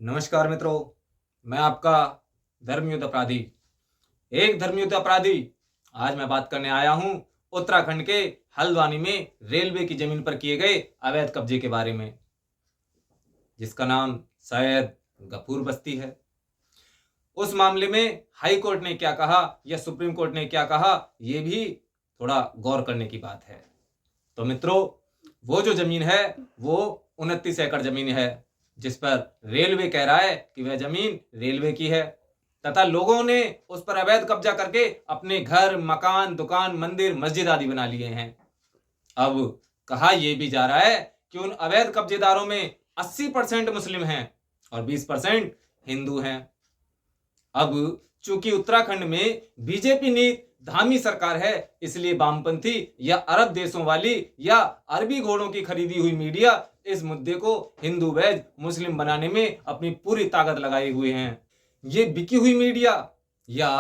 नमस्कार मित्रों, मैं आपका धर्मयुद्ध अपराधी, एक धर्मयुद्ध अपराधी। आज मैं बात करने आया हूं उत्तराखंड के हल्द्वानी में रेलवे की जमीन पर किए गए अवैध कब्जे के बारे में, जिसका नाम शायद गफूर बस्ती है। उस मामले में हाई कोर्ट ने क्या कहा या सुप्रीम कोर्ट ने क्या कहा, यह भी थोड़ा गौर करने की बात है। तो मित्रों, वो जो जमीन है वो 29 एकड़ जमीन है, जिस पर रेलवे कह रहा है कि वह जमीन रेलवे की है, तथा लोगों ने उस पर अवैध कब्जा करके अपने घर, मकान, दुकान, मंदिर, मस्जिद आदि बना लिए हैं। अब कहा यह भी जा रहा है कि उन अवैध कब्जेदारों में 80% मुस्लिम हैं और 20% हिंदू हैं। अब चूंकि उत्तराखंड में बीजेपी नीति धामी सरकार है, इसलिए वामपंथी या अरब देशों वाली या अरबी घोड़ों की खरीदी हुई मीडिया इस मुद्दे को हिंदू वैध मुस्लिम बनाने में अपनी पूरी ताकत लगाए हुए हैं। ये बिकी हुई मीडिया या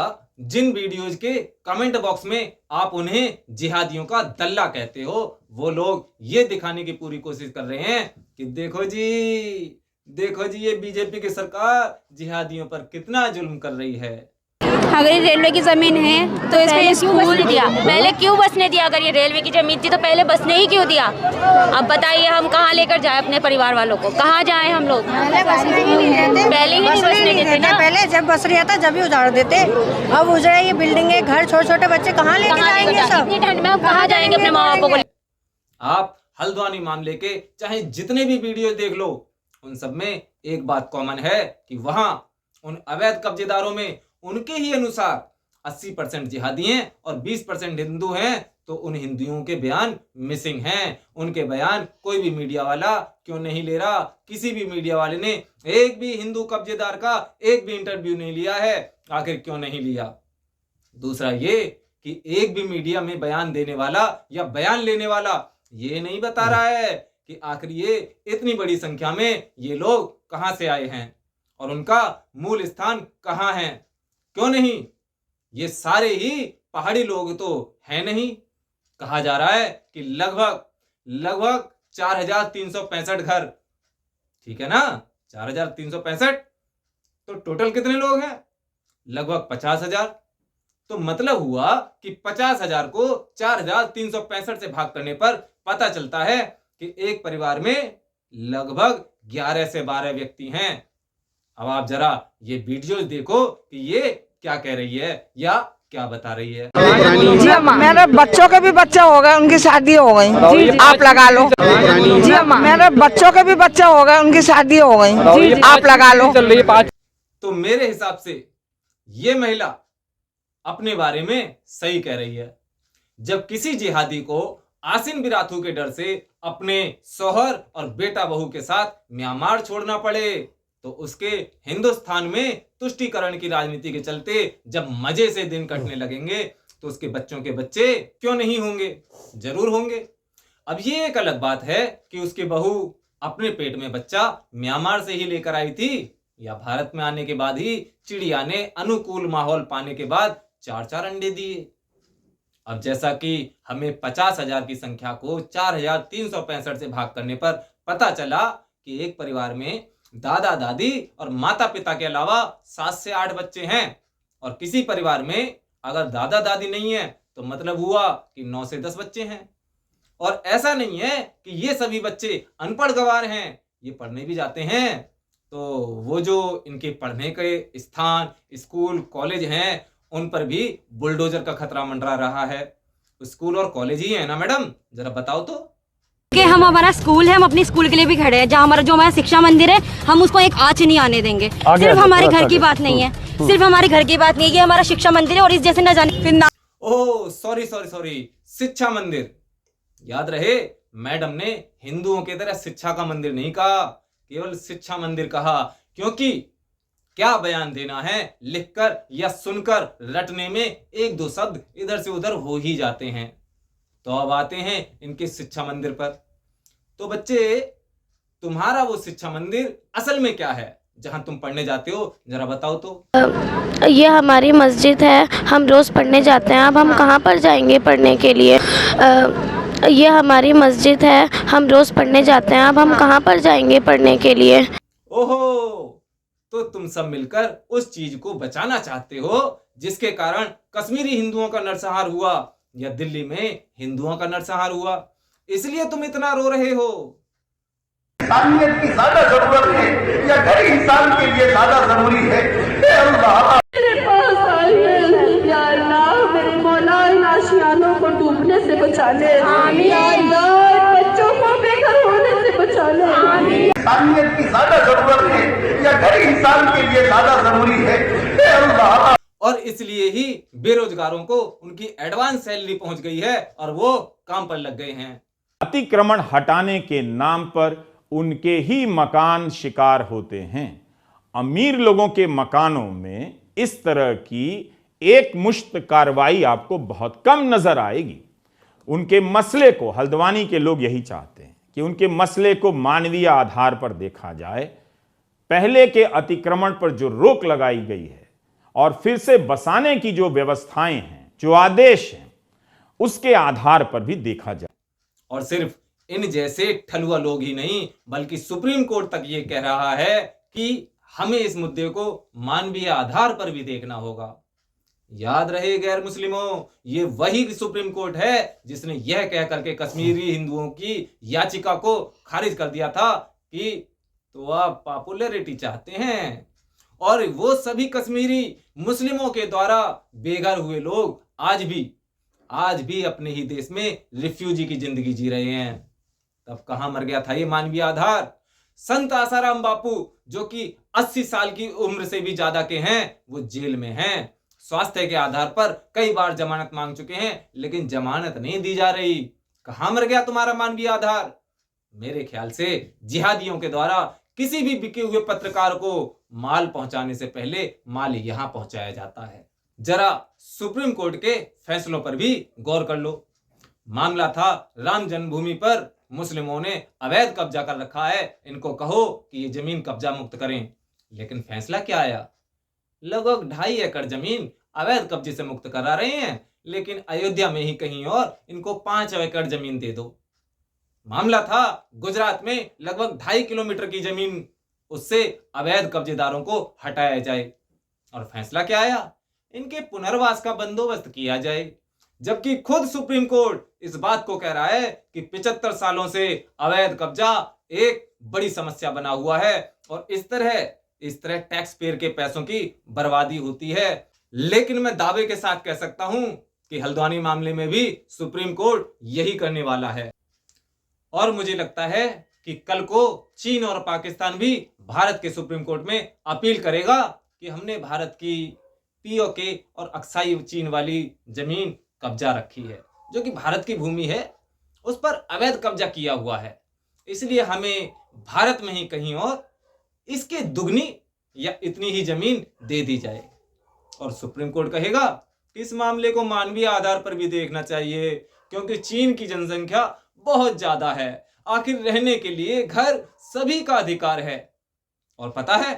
जिन वीडियोज के कमेंट बॉक्स में आप उन्हें जिहादियों का दल्ला कहते हो, वो लोग ये दिखाने की पूरी कोशिश कर रहे हैं कि देखो जी ये बीजेपी की सरकार जिहादियों पर कितना जुल्म कर रही है। अगर ये रेलवे की जमीन है तो इस पे स्कूल दिया, पहले क्यों बसने दिया? अगर ये रेलवे की जमीन थी तो पहले बसने ही क्यों दिया? अब बताइए हम कहाँ लेकर जाए अपने परिवार वालों को, कहाँ जाए हम लोग? पहले ही नहीं बसने देते ना। पहले जब बस रहा था जब ही उजाड़ देते, अब उजड़ा ये बिल्डिंग घर, छोटे छोटे बच्चे कहाँ लेके जाएंगे? सब इतनी ठंड में हम कहाँ जाएंगे अपने माँ बापों को? आप हल्द्वानी मामले के चाहे जितने भी वीडियो देख लो, उन सब में एक बात कॉमन है कि वहां उन अवैध कब्जेदारों में उनके ही अनुसार 80% जिहादी हैं और 20% हिंदू हैं। तो उन हिंदुओं के बयान मिसिंग हैं। उनके बयान कोई भी मीडिया वाला क्यों नहीं ले रहा? किसी भी मीडिया वाले ने एक भी हिंदू कब्जेदार का एक भी इंटरव्यू नहीं लिया है। आखिर क्यों नहीं लिया? दूसरा ये कि एक भी मीडिया में बयान देने वाला या बयान लेने वाला ये नहीं बता रहा है कि आखिर ये इतनी बड़ी संख्या में ये लोग कहां से आए हैं और उनका मूल स्थान कहां है। क्यों नहीं? ये सारे ही पहाड़ी लोग तो हैं नहीं। कहा जा रहा है कि लगभग 4365 घर, ठीक है ना? 4365 तो टोटल कितने लोग हैं? लगभग 50,000। तो मतलब हुआ कि 50,000 को 4365 से भाग करने पर पता चलता है कि एक परिवार में लगभग 11 से 12 व्यक्ति हैं। अब आप जरा ये वीडियो देखो कि ये क्या कह रही है या क्या बता रही है। जी अम्मा, मेरे बच्चों के भी बच्चे हो गए, उनकी शादी हो गई। जी आप लगा लो। जी अम्मा, मेरे बच्चों के भी बच्चे हो गए, उनकी शादी हो गई। आप लगा लो। तो मेरे हिसाब से ये महिला अपने बारे में सही कह रही है। जब किसी जिहादी को आसिन बिराथू के डर से अपने शौहर और बेटा बहू के साथ म्यांमार छोड़ना पड़े, तो उसके हिंदुस्तान में तुष्टीकरण की राजनीति के चलते जब मजे से दिन कटने लगेंगे तो उसके बच्चों के बच्चे क्यों नहीं होंगे? जरूर होंगे। अब ये एक अलग बात है कि उसकी बहू अपने पेट में बच्चा म्यांमार से ही लेकर आई थी या भारत में आने के बाद ही चिड़िया ने अनुकूल माहौल पाने के बाद 4-4 अंडे दिए। अब जैसा कि हमें 50,000 की संख्या को 4365 से भाग करने पर पता चला कि एक परिवार में दादा दादी और माता पिता के अलावा 7 से 8 बच्चे हैं, और किसी परिवार में अगर दादा दादी नहीं है तो मतलब हुआ कि 9 से 10 बच्चे हैं। और ऐसा नहीं है कि ये सभी बच्चे अनपढ़ गंवार हैं, ये पढ़ने भी जाते हैं। तो वो जो इनके पढ़ने के स्थान, स्कूल, कॉलेज हैं, उन पर भी बुलडोजर का खतरा मंडरा रहा है। स्कूल और कॉलेज ही है ना मैडम? जरा बताओ तो। कि हम हमारा स्कूल है, हम अपनी स्कूल के लिए भी खड़े हैं। जहाँ हमारा शिक्षा मंदिर है, हम उसको एक आँच नहीं आने देंगे। सिर्फ हमारे घर की बात नहीं है, सिर्फ हमारे घर की बात नहीं है, ये हमारा शिक्षा मंदिर है और इस जैसे न जाने फिर ना। ओह सॉरी, शिक्षा मंदिर। याद रहे, मैडम ने हिंदुओं की तरह शिक्षा का मंदिर नहीं कहा, केवल शिक्षा मंदिर कहा, क्योंकि क्या बयान देना है लिखकर या सुनकर रटने में एक दो शब्द इधर से उधर हो ही जाते हैं। तो अब आते हैं इनके शिक्षा मंदिर पर। तो बच्चे, तुम्हारा वो शिक्षा मंदिर असल में क्या है जहां तुम पढ़ने जाते हो? जरा बताओ तो। ये हमारी मस्जिद है, हम रोज़ पढ़ने जाते हैं। अब हम कहाँ पर जाएंगे पढ़ने के लिए? ये हमारी मस्जिद है, हम रोज़ पढ़ने जाते हैं। अब हम कहाँ पर जाएंगे पढ़ने के लिए? ओहो, तो तुम सब मिलकर उस चीज को बचाना चाहते हो जिसके कारण कश्मीरी हिंदुओं का नरसंहार हुआ या दिल्ली में हिंदुओं का नरसंहार हुआ, इसलिए तुम इतना रो रहे हो। इंसानियत की ज्यादा जरूरत है या घर इंसान के लिए ज्यादा जरूरी है? हे अल्लाह, मेरे पास आइए या अल्लाह, मेरे मौला इन आशियानों को डूबने से बचा ले। आमीन। या अल्लाह, बच्चों को बेघर होने से बचा ले। आमीन। इंसानियत की ज्यादा जरूरत है या घर इंसान के लिए ज्यादा जरूरी है? हे अल्लाह। और इसलिए ही बेरोजगारों को उनकी एडवांस सैलरी पहुंच गई है और वो काम पर लग गए हैं। अतिक्रमण हटाने के नाम पर उनके ही मकान शिकार होते हैं। अमीर लोगों के मकानों में इस तरह की एक मुश्त कार्रवाई आपको बहुत कम नजर आएगी। उनके मसले को, हल्द्वानी के लोग यही चाहते हैं कि उनके मसले को मानवीय आधार पर देखा जाए। पहले के अतिक्रमण पर जो रोक लगाई गई है और फिर से बसाने की जो व्यवस्थाएं हैं, जो आदेश हैं, उसके आधार पर भी देखा जाए। और सिर्फ इन जैसे ठलुआ लोग ही नहीं बल्कि सुप्रीम कोर्ट तक ये कह रहा है कि हमें इस मुद्दे को मानवीय आधार पर भी देखना होगा। याद रहे गैर मुस्लिमों, ये वही सुप्रीम कोर्ट है जिसने यह कह करके कश्मीरी हिंदुओं की याचिका को खारिज कर दिया था कि तो आप पॉपुलैरिटी चाहते हैं। और वो सभी कश्मीरी मुस्लिमों के द्वारा बेघर हुए लोग आज भी अपने ही देश में रिफ्यूजी की जिंदगी जी रहे हैं। तब कहां मर गया था ये मानवीय आधार? संत आसाराम बापू जो कि 80 साल की उम्र से भी ज्यादा के हैं, वो जेल में हैं। स्वास्थ्य के आधार पर कई बार जमानत मांग चुके हैं लेकिन जमानत नहीं दी जा रही। कहां मर गया तुम्हारा मानवीय आधार? मेरे ख्याल से जिहादियों के द्वारा किसी भी बिके हुए पत्रकार को माल पहुंचाने से पहले माल यहां पहुंचाया जाता है। जरा सुप्रीम कोर्ट के फैसलों पर भी गौर कर लो। मामला था राम जन्मभूमि पर मुस्लिमों ने अवैध कब्जा कर रखा है, इनको कहो कि ये जमीन कब्जा मुक्त करें। लेकिन फैसला क्या आया? लगभग 2.5 एकड़ जमीन अवैध कब्जे से मुक्त करा रहे हैं, लेकिन अयोध्या में ही कहीं और इनको 5 एकड़ जमीन दे दो। मामला था गुजरात में लगभग 2.5 किलोमीटर की जमीन, उससे अवैध कब्जेदारों को हटाया जाए। और फैसला क्या आया? इनके पुनर्वास का बंदोबस्त किया जाए। जबकि खुद सुप्रीम कोर्ट इस बात को कह रहा है कि 75 सालों से अवैध कब्जा एक बड़ी समस्या बना हुआ है और इस तरह टैक्स पेयर के पैसों की बर्बादी होती है। लेकिन मैं दावे के साथ कह सकता हूं कि हल्द्वानी मामले में भी सुप्रीम कोर्ट यही करने वाला है। और मुझे लगता है कि कल को चीन और पाकिस्तान भी भारत के सुप्रीम कोर्ट में अपील करेगा कि हमने भारत की पीओके और अक्साई चीन वाली जमीन कब्जा रखी है, जो कि भारत की भूमि है, उस पर अवैध कब्जा किया हुआ है, इसलिए हमें भारत में ही कहीं और इसके दुगनी या इतनी ही जमीन दे दी जाए। और सुप्रीम कोर्ट कहेगा कि इस मामले को मानवीय आधार पर भी देखना चाहिए, क्योंकि चीन की जनसंख्या बहुत ज्यादा है, आखिर रहने के लिए घर सभी का अधिकार है। और पता है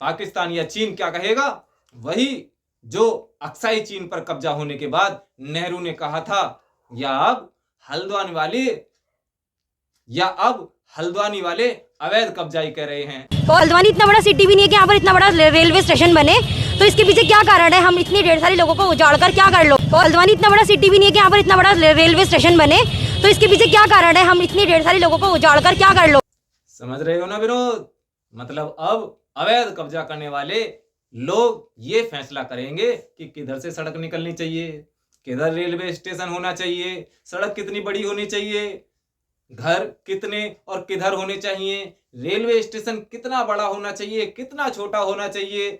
पाकिस्तान या चीन क्या कहेगा? वही जो अक्साई चीन पर कब्जा होने के बाद नेहरू ने कहा था, या अब हल्द्वानी वाले अवैध कब्जाई कर रहे हैं। तो हल्द्वानी इतना बड़ा सिटी भी नहीं है कि यहाँ पर इतना बड़ा रेलवे स्टेशन बने, तो इसके पीछे क्या कारण है? हम इतनी ढेर सारे लोगों को उजाड़ कर क्या कर लो? तो हल्द्वानी इतना बड़ा सिटी भी नहीं है कि यहाँ पर इतना बड़ा रेलवे स्टेशन बने, तो इसके पीछे क्या कारण है? हम इतनी ढेर सारे लोगों को उजाड़ कर क्या कर लो? समझ रहे हो ना विनोद? मतलब अब अवैध कब्जा करने वाले लोग ये फैसला करेंगे कि किधर से सड़क निकलनी चाहिए, किधर रेलवे स्टेशन होना चाहिए, सड़क कितनी बड़ी होनी चाहिए, घर कितने और किधर होने चाहिए, रेलवे स्टेशन कितना बड़ा होना चाहिए, कितना छोटा होना चाहिए।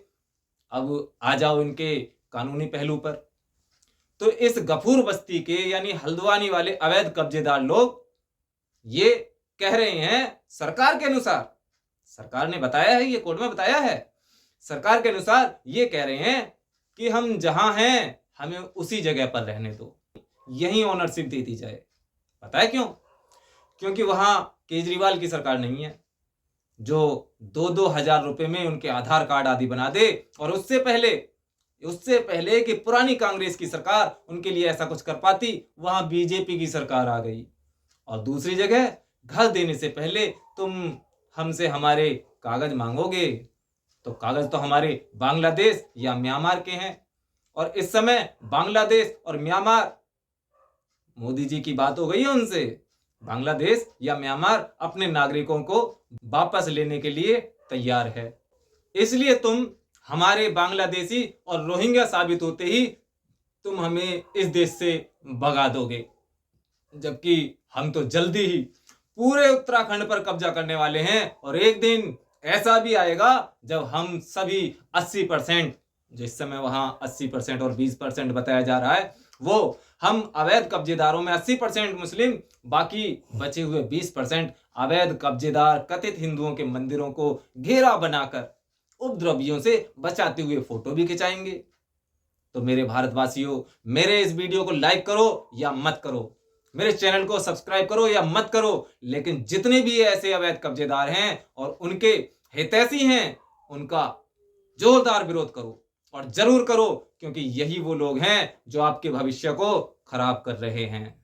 अब आ जाओ इनके कानूनी पहलू पर। तो इस गफूर बस्ती के यानी हल्द्वानी वाले अवैध कब्जेदार लोग ये कह रहे हैं, सरकार के अनुसार, सरकार ने बताया है, ये कोर्ट में बताया है, सरकार के अनुसार ये कह रहे हैं कि हम जहां हैं हमें उसी जगह पर रहने दो, यही ओनरशिप दे दी जाए। पता है क्यों? क्योंकि वहां केजरीवाल की सरकार नहीं है जो 2-2 हजार रुपए में उनके आधार कार्ड आदि बना दे, और उससे पहले कि पुरानी कांग्रेस की सरकार उनके लिए ऐसा कुछ कर पाती, वहां बीजेपी की सरकार आ गई। और दूसरी जगह घर देने से पहले तुम हमसे हमारे कागज मांगोगे, तो कागज तो हमारे बांग्लादेश या म्यांमार के हैं, और इस समय बांग्लादेश और म्यांमार, मोदी जी की बात हो गई है उनसे, बांग्लादेश या म्यांमार अपने नागरिकों को वापस लेने के लिए तैयार है। इसलिए तुम हमारे बांग्लादेशी और रोहिंग्या साबित होते ही तुम हमें इस देश से भगा दोगे, जबकि हम तो जल्दी ही पूरे उत्तराखंड पर कब्जा करने वाले हैं। और एक दिन ऐसा भी आएगा जब हम सभी 80%, जिस समय वहां 80% और 20% बताया जा रहा है, वो हम अवैध कब्जेदारों में 80% मुस्लिम, बाकी बचे हुए 20% अवैध कब्जेदार कथित हिंदुओं के मंदिरों को घेरा बनाकर उपद्रवियों से बचाते हुए फोटो भी खिंचाएंगे। तो मेरे भारतवासियों, मेरे इस वीडियो को लाइक करो या मत करो, मेरे चैनल को सब्सक्राइब करो या मत करो, लेकिन जितने भी ऐसे अवैध कब्जेदार हैं और उनके हितैषी हैं, उनका जोरदार विरोध करो, और जरूर करो, क्योंकि यही वो लोग हैं जो आपके भविष्य को खराब कर रहे हैं।